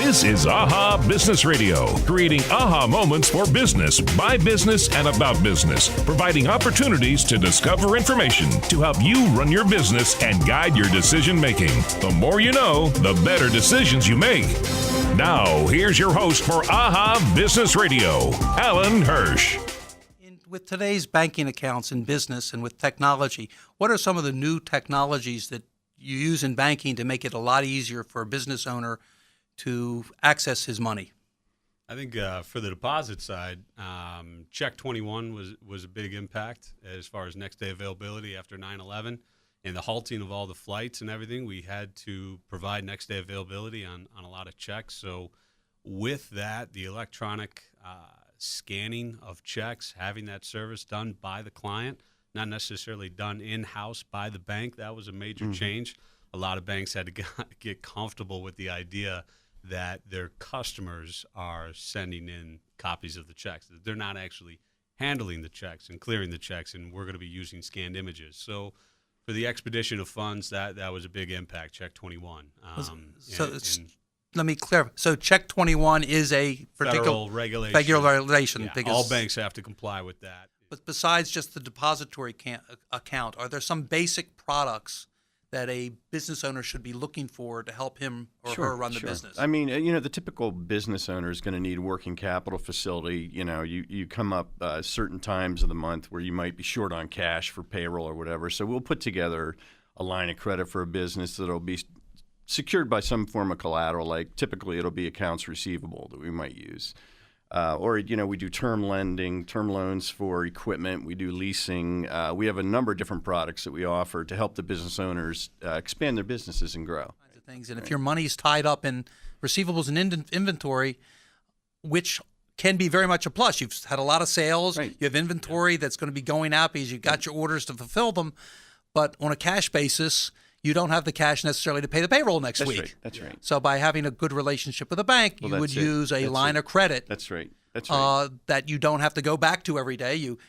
This is AHA Business Radio, creating aha moments for business, by business, and about business, providing opportunities to discover information to help you run your business and guide your decision making. The more you know, the better decisions you make. Now, here's your host for AHA Business Radio, Alan Hirsch. With today's banking accounts in business and with technology, what are some of the new technologies that you use in banking to make it a lot easier for a business owner to access his money? I think for the deposit side, Check 21 was a big impact as far as next day availability after 9/11 and the halting of all the flights and everything. We had to provide next day availability on a lot of checks. So with that, the electronic scanning of checks, having that service done by the client, not necessarily done in-house by the bank, that was a major change. A lot of banks had to get comfortable with the idea that their customers are sending in copies of the checks, that they're not actually handling the checks and clearing the checks, and we're going to be using scanned images. So for the expedition of funds, that was a big impact, Check 21. Let me clarify. So Check 21 is a federal regulation. Regulation. Yeah, all banks have to comply with that. But besides just the depository account, are there some basic products that a business owner should be looking for to help him or her run the business? I mean, the typical business owner is going to need a working capital facility. You come up certain times of the month where you might be short on cash for payroll or whatever. So we'll put together a line of credit for a business that'll be secured by some form of collateral. Like typically it'll be accounts receivable that we might use. Or we do term lending, term loans for equipment. We do leasing. We have a number of different products that we offer to help the business owners expand their businesses and grow. Kinds of things. And if your money's tied up in receivables and inventory, which can be very much a plus. You've had a lot of sales. Right. You have inventory that's going to be going out because you've got your orders to fulfill them. But on a cash basis, you don't have the cash necessarily to pay the payroll next week. Right. That's right. So by having a good relationship with a bank, you would use a line of credit. That's right. That's right. That you don't have to go back to every day. You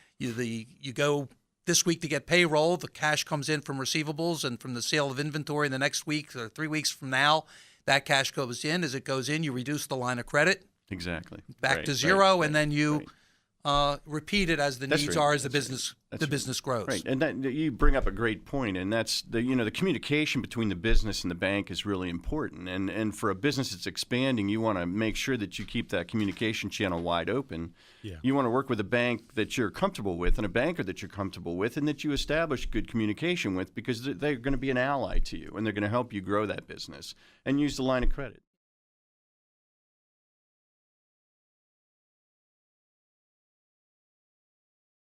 go this week to get payroll. The cash comes in from receivables and from the sale of inventory. The next week or 3 weeks from now, that cash goes in. As it goes in, you reduce the line of credit. Exactly. Back to zero, and then you repeat it as the needs are as the business grows. Right, and that, you bring up a great point, and that's the communication between the business and the bank is really important. And for a business that's expanding, you want to make sure that you keep that communication channel wide open. Yeah. You want to work with a bank that you're comfortable with and a banker that you're comfortable with, and that you establish good communication with, because they're going to be an ally to you and they're going to help you grow that business and use the line of credit.